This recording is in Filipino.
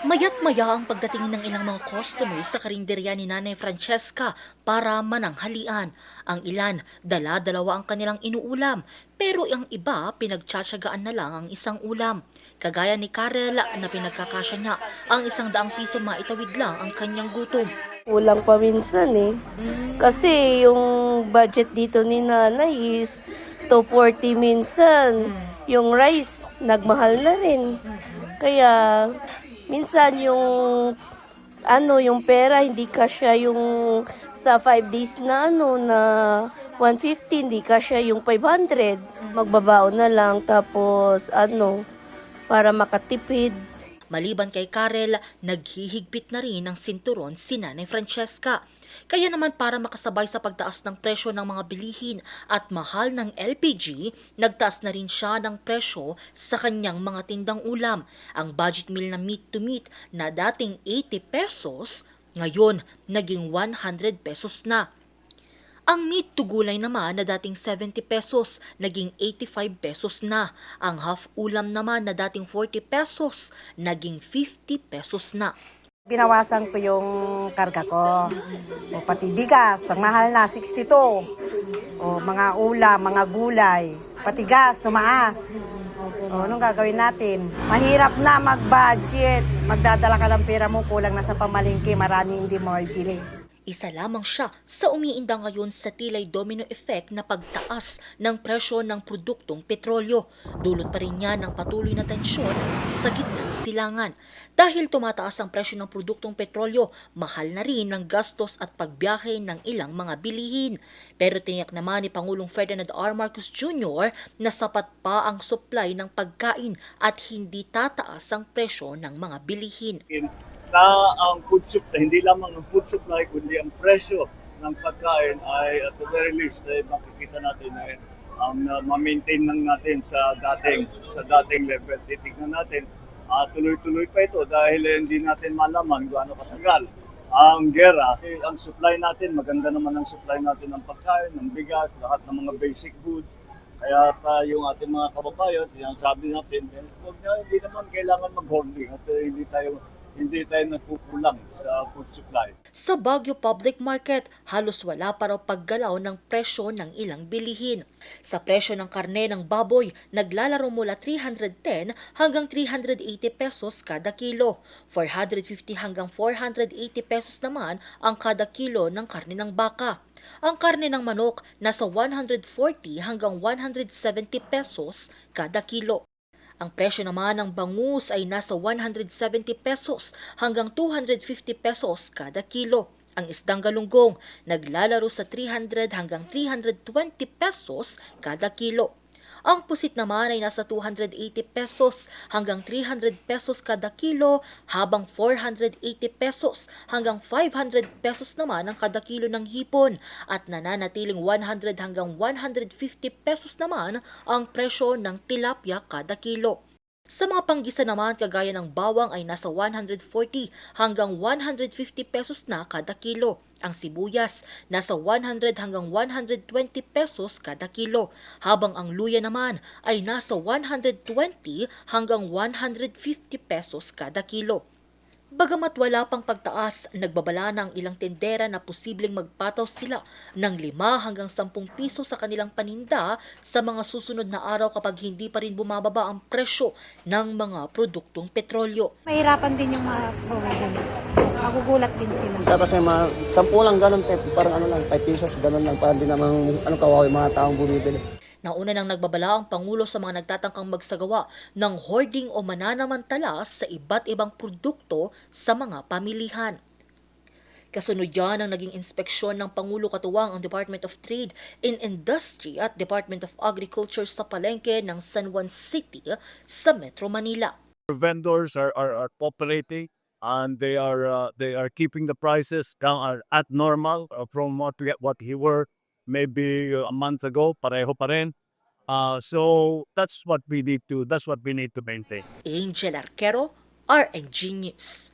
Mayat-maya ang pagdating ng ilang mga customers sa karinderya ni Nanay Francesca para mananghalian. Ang ilan, dala-dalawa ang kanilang inuulam, pero ang iba, pinagtsatsagaan na lang ang isang ulam. Kagaya ni Karel na pinagkakasya niya, ang 100 piso maitawid lang ang kanyang gutom. Kulang pa minsan eh. Kasi yung budget dito ni nanay is 240 minsan. Yung rice, nagmahal na rin. Kaya minsan yung pera hindi kasya yung sa 5 days na na 150, hindi kasya yung 500. Magbabaon na lang tapos para makatipid. Maliban kay Karel, naghihigpit na rin ng sinturon si Nanay Francesca. Kaya naman para makasabay sa pagtaas ng presyo ng mga bilihin at mahal ng LPG, nagtaas na rin siya ng presyo sa kanyang mga tindang ulam. Ang budget meal na meat to meat na dating 80 pesos, ngayon naging 100 pesos na. Ang meat to gulay naman na dating 70 pesos, naging 85 pesos na. Ang half ulam naman na dating 40 pesos, naging 50 pesos na. Binawasan ko yung karga ko. O pati bigas, ang mahal na, 62. O mga ulam, mga gulay, pati gas, tumaas. O anong gagawin natin? Mahirap na mag-budget. Magdadala ka ng pera mo, kulang na sa pamalingki, maraming hindi mo ibili. Isa lamang siya sa umiinda ngayon sa tilay domino effect na pagtaas ng presyo ng produktong petrolyo. Dulot pa rin niya ng patuloy na tensyon sa gitnang silangan. Dahil tumataas ang presyo ng produktong petrolyo, mahal na rin ang gastos at pagbiyahe ng ilang mga bilihin. Pero tiniyak naman ni Pangulong Ferdinand R. Marcos Jr. na sapat pa ang supply ng pagkain at hindi tataas ang presyo ng mga bilihin. Na ang food supply, hindi lamang ang food supply, kundi ang presyo ng pagkain ay at the very least ay makikita natin ay ma-maintain lang natin sa dating level. Titignan natin, tuloy-tuloy pa ito dahil hindi natin malaman gaano katagal ang gera. Ang supply natin, maganda naman ang supply natin ng pagkain, ng bigas, lahat ng mga basic goods. Kaya yung ating mga kababayan, sinasabi natin, hindi naman kailangan mag-hoarding at hindi tayo nagkukulang sa food supply. Sa Baguio Public Market, halos wala pa raw paggalaw ng presyo ng ilang bilihin. Sa presyo ng karne ng baboy, naglalaro mula 310 hanggang 380 pesos kada kilo. 450 hanggang 480 pesos naman ang kada kilo ng karne ng baka. Ang karne ng manok nasa 140 hanggang 170 pesos kada kilo. Ang presyo naman ng bangus ay nasa 170 pesos hanggang 250 pesos kada kilo. Ang isdang galunggong naglalaro sa 300 hanggang 320 pesos kada kilo. Ang pusit naman ay nasa 280 pesos hanggang 300 pesos kada kilo, habang 480 pesos hanggang 500 pesos naman ang kada kilo ng hipon at nananatiling 100 hanggang 150 pesos naman ang presyo ng tilapia kada kilo. Sa mga panggisa naman kagaya ng bawang ay nasa 140 hanggang 150 pesos na kada kilo. Ang sibuyas nasa 100 hanggang 120 pesos kada kilo, habang ang luya naman ay nasa 120 hanggang 150 pesos kada kilo. Bagamat wala pang pagtaas, nagbabala na ang ilang tendera na posibleng magpataw sila ng 5 hanggang 10 piso sa kanilang paninda sa mga susunod na araw kapag hindi pa rin bumababa ang presyo ng mga produktong petrolyo. Mahirapan din yung mga provider. Magugulat din sila. Tapos yung mga 10 lang ganun, parang 5 pesos, ganun lang, parang di namang kawawa yung mga taong bumibili. Nauna nang nagbabala ang Pangulo sa mga nagtatangkang magsagawa ng hoarding o mananamantala sa iba't ibang produkto sa mga pamilihan. Kasunod yan ang naging inspeksyon ng Pangulo katuwang ang Department of Trade and Industry at Department of Agriculture sa palengke ng San Juan City sa Metro Manila. Vendors are cooperating and they are keeping the prices down at normal from what we were maybe a month ago. Pareho pa rin. So that's what we need to maintain. Angel Arquero, RNG News.